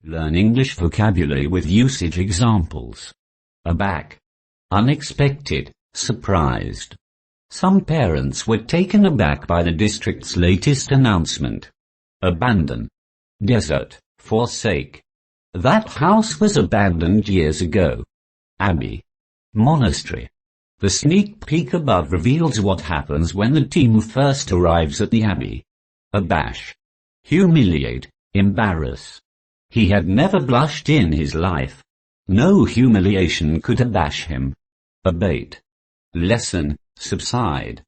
Learn English vocabulary with usage examples. Aback. Unexpected, surprised. Some parents were taken aback by the district's latest announcement. Abandon. Desert, forsake. That house was abandoned years ago. Abbey. Monastery. The sneak peek above reveals what happens when the team first arrives at the abbey. Abash. Humiliate, embarrass. He had never blushed in his life. No humiliation could abash him. Abate. Lessen, subside.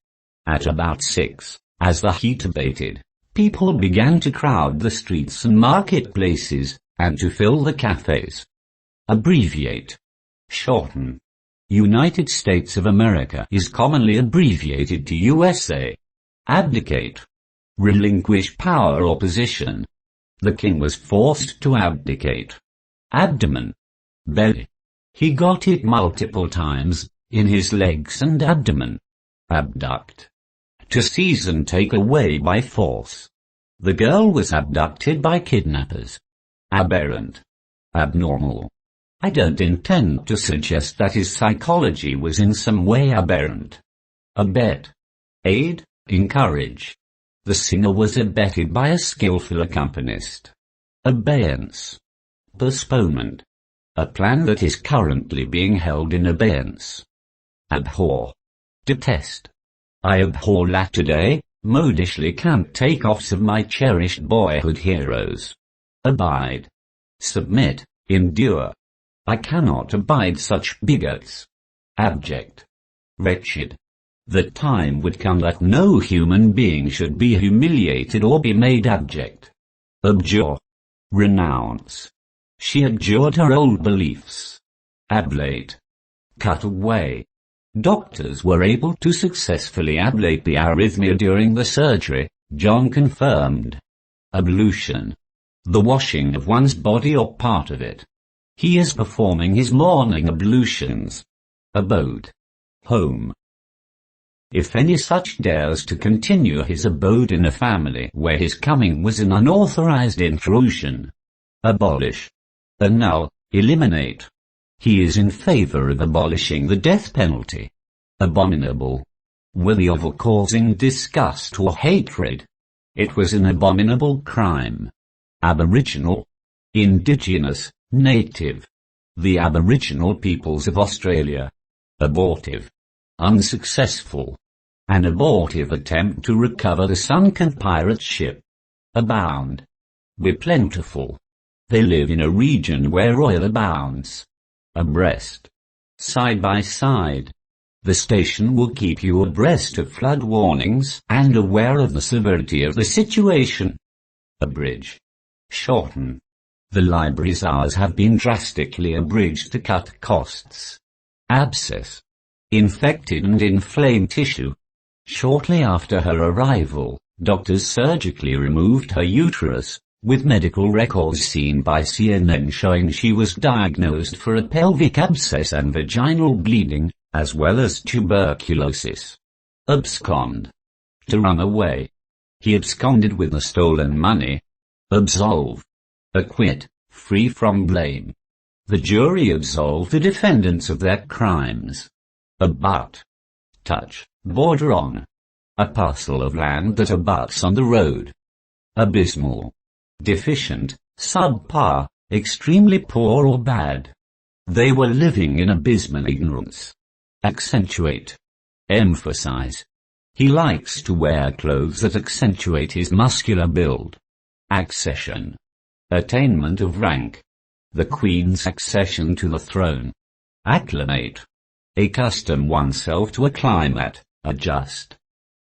At about 6, as the heat abated, people began to crowd the streets and marketplaces, and to fill the cafes. Abbreviate. Shorten. United States of America is commonly abbreviated to USA. Abdicate. Relinquish power or position. The king was forced to abdicate. Abdomen. Belly. He got it multiple times, in his legs and abdomen. Abduct. To seize and take away by force. The girl was abducted by kidnappers. Aberrant. Abnormal. I don't intend to suggest that his psychology was in some way aberrant. Abet. Aid, encourage. The singer was abetted by a skillful accompanist. Abeyance. Postponement. A plan that is currently being held in abeyance. Abhor. Detest. I abhor latter-day, modishly can't take-offs of my cherished boyhood heroes. Abide. Submit, endure. I cannot abide such bigots. Abject. Wretched. The time would come that no human being should be humiliated or be made abject. Abjure. Renounce. She abjured her old beliefs. Ablate. Cut away. Doctors were able to successfully ablate the arrhythmia during the surgery, John confirmed. Ablution. The washing of one's body or part of it. He is performing his morning ablutions. Abode. Home. If any such dares to continue his abode in a family where his coming was an unauthorized intrusion. Abolish. Annul, eliminate. He is in favor of abolishing the death penalty. Abominable. Worthy of or causing disgust or hatred. It was an abominable crime. Aboriginal. Indigenous, native. The Aboriginal peoples of Australia. Abortive. Unsuccessful. An abortive attempt to recover the sunken pirate ship. Abound. Be plentiful. They live in a region where oil abounds. Abreast. Side by side. The station will keep you abreast of flood warnings and aware of the severity of the situation. Abridge. Shorten. The library's hours have been drastically abridged to cut costs. Abscess. Infected and inflamed tissue. Shortly after her arrival, doctors surgically removed her uterus, with medical records seen by CNN showing she was diagnosed for a pelvic abscess and vaginal bleeding, as well as tuberculosis. Abscond. To run away. He absconded with the stolen money. Absolve. Acquit, free from blame. The jury absolved the defendants of their crimes. Abut. Touch, border on. A parcel of land that abuts on the road. Abysmal. Deficient, subpar, extremely poor or bad. They were living in abysmal ignorance. Accentuate. Emphasize. He likes to wear clothes that accentuate his muscular build. Accession. Attainment of rank. The Queen's accession to the throne. Acclimate. Accustom oneself to acclimate, adjust.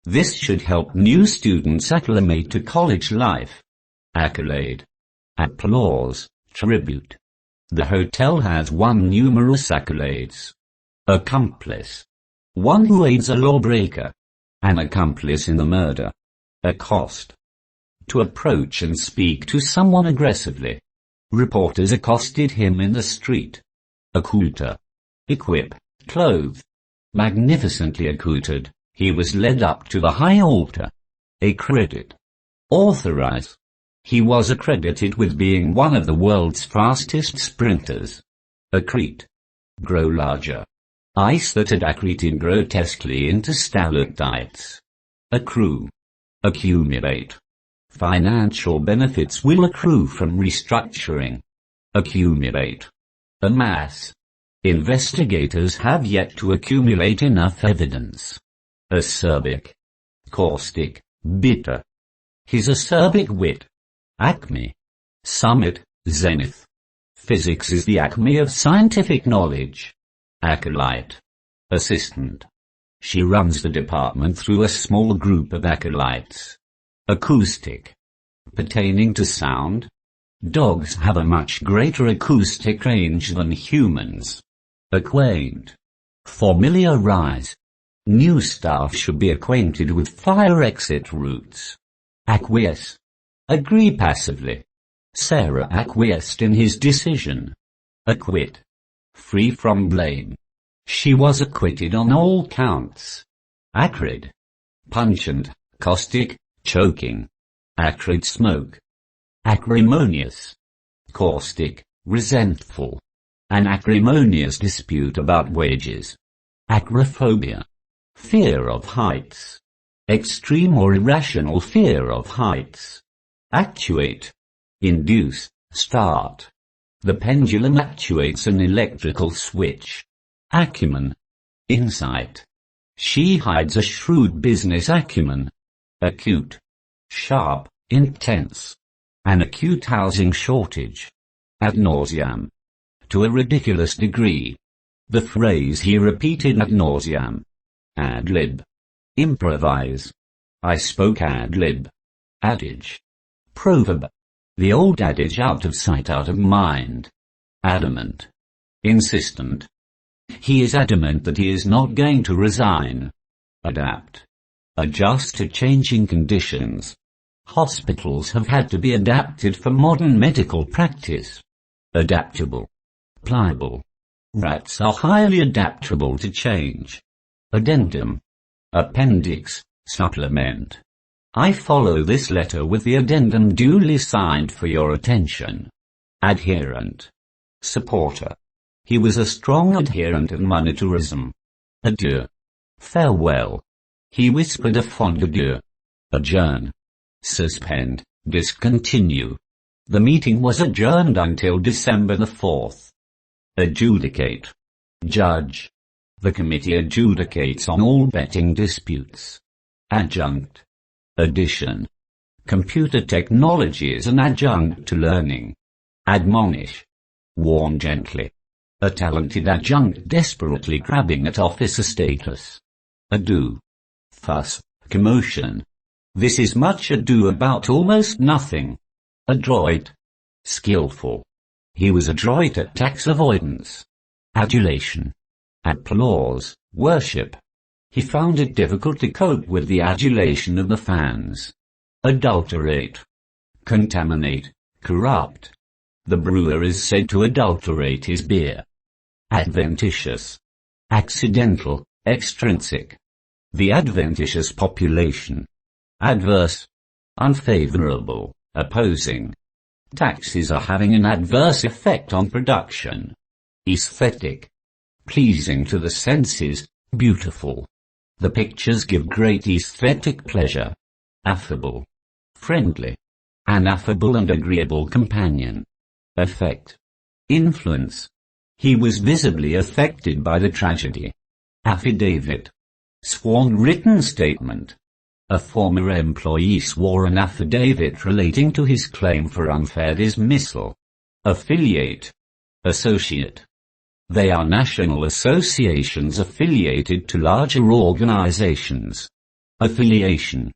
This should help new students acclimate to college life. Accolade. Applause, tribute. The hotel has won numerous accolades. Accomplice. One who aids a lawbreaker. An accomplice in the murder. Accost. To approach and speak to someone aggressively. Reporters accosted him in the street. Accoutre. Equip, clothe. Magnificently accoutred, he was led up to the high altar. Accredit. Authorize. He was accredited with being one of the world's fastest sprinters. Accrete. Grow larger. Ice that had accreted grotesquely into stalactites. Accrue. Accumulate. Financial benefits will accrue from restructuring. Accumulate. Amass. Investigators have yet to accumulate enough evidence. Acerbic. Caustic, bitter. His acerbic wit. Acme. Summit, zenith. Physics is the acme of scientific knowledge. Acolyte. Assistant. She runs the department through a small group of acolytes. Acoustic. Pertaining to sound. Dogs have a much greater acoustic range than humans. Acquaint. Familiarize. New staff should be acquainted with fire exit routes. Acquiesce. Agree passively. Sarah acquiesced in his decision. Acquit. Free from blame. She was acquitted on all counts. Acrid. Pungent, caustic, choking. Acrid smoke. Acrimonious. Caustic, resentful. An acrimonious dispute about wages. Acrophobia. Fear of heights. Extreme or irrational fear of heights. Actuate. Induce, start. The pendulum actuates an electrical switch. Acumen. Insight. She hides a shrewd business acumen. Acute. Sharp, intense. An acute housing shortage. Ad nauseam. To a ridiculous degree. The phrase he repeated ad nauseam. Ad lib. Improvise. I spoke ad lib. Adage. Proverb. The old adage out of sight out of mind. Adamant. Insistent. He is adamant that he is not going to resign. Adapt. Adjust to changing conditions. Hospitals have had to be adapted for modern medical practice. Adaptable. Pliable. Rats are highly adaptable to change. Addendum. Appendix, supplement. I follow this letter with the addendum duly signed for your attention. Adherent. Supporter. He was a strong adherent of monetarism. Adieu. Farewell. He whispered a fond adieu. Adjourn. Suspend, discontinue. The meeting was adjourned until December the 4th. Adjudicate. Judge. The committee adjudicates on all betting disputes. Adjunct. Addition. Computer technology is an adjunct to learning. Admonish. Warn gently. A talented adjunct desperately grabbing at officer status. Ado. Fuss, commotion. This is much ado about almost nothing. Adroit. Skillful. He was adroit at tax avoidance. Adulation. Applause, worship. He found it difficult to cope with the adulation of the fans. Adulterate. Contaminate, corrupt. The brewer is said to adulterate his beer. Adventitious. Accidental, extrinsic. The adventitious population. Adverse. Unfavorable, opposing. Taxes are having an adverse effect on production. Aesthetic. Pleasing to the senses, beautiful. The pictures give great aesthetic pleasure. Affable. Friendly. An affable and agreeable companion. Effect. Influence. He was visibly affected by the tragedy. Affidavit. Sworn written statement. A former employee swore an affidavit relating to his claim for unfair dismissal. Affiliate. Associate. They are national associations affiliated to larger organizations. Affiliation.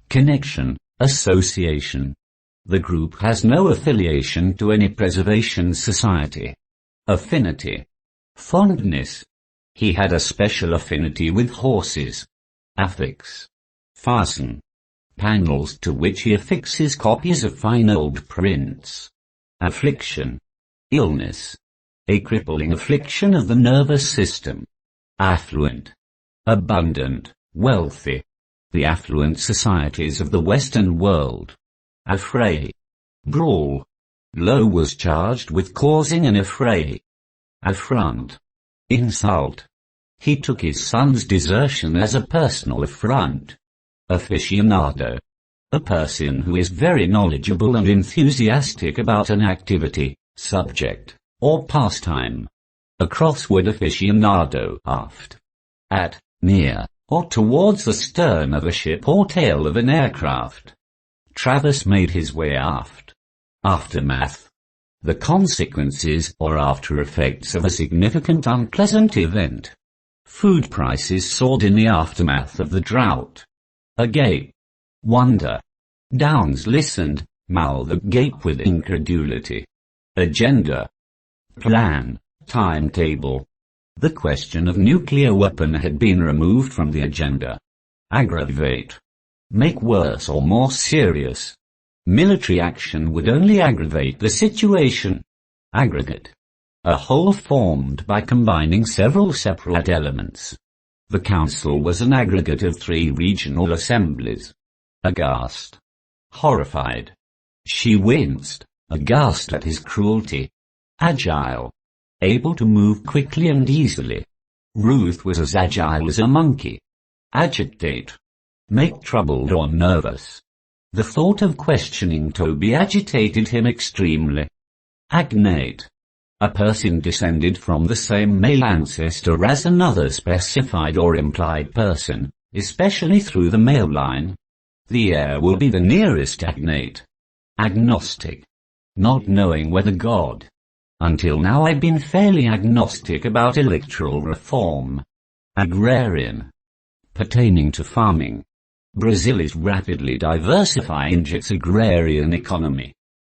Connection, association. The group has no affiliation to any preservation society. Affinity. Fondness. He had a special affinity with horses. Affix. Fasten. Panels to which he affixes copies of fine old prints. Affliction. Illness. A crippling affliction of the nervous system. Affluent. Abundant, wealthy. The affluent societies of the Western world. Affray. Brawl. Lowe was charged with causing an affray. Affront. Insult. He took his son's desertion as a personal affront. Aficionado. A person who is very knowledgeable and enthusiastic about an activity, subject, or pastime. A crossword aficionado. Aft. At, near, or towards the stern of a ship or tail of an aircraft. Travis made his way aft. Aftermath. The consequences or after effects of a significant unpleasant event. Food prices soared in the aftermath of the drought. Agape. Wonder. Downes listened, mouthed agape with incredulity. Agenda. Plan, timetable. The question of nuclear weapon had been removed from the agenda. Aggravate. Make worse or more serious. Military action would only aggravate the situation. Aggregate. A whole formed by combining several separate elements. The council was an aggregate of 3 regional assemblies. Aghast. Horrified. She winced, aghast at his cruelty. Agile. Able to move quickly and easily. Ruth was as agile as a monkey. Agitate. Make troubled or nervous. The thought of questioning Toby agitated him extremely. Agnate. A person descended from the same male ancestor as another specified or implied person, especially through the male line. The heir will be the nearest agnate. Agnostic. Not knowing whether God. Until now I've been fairly agnostic about electoral reform. Agrarian. Pertaining to farming. Brazil is rapidly diversifying its agrarian economy.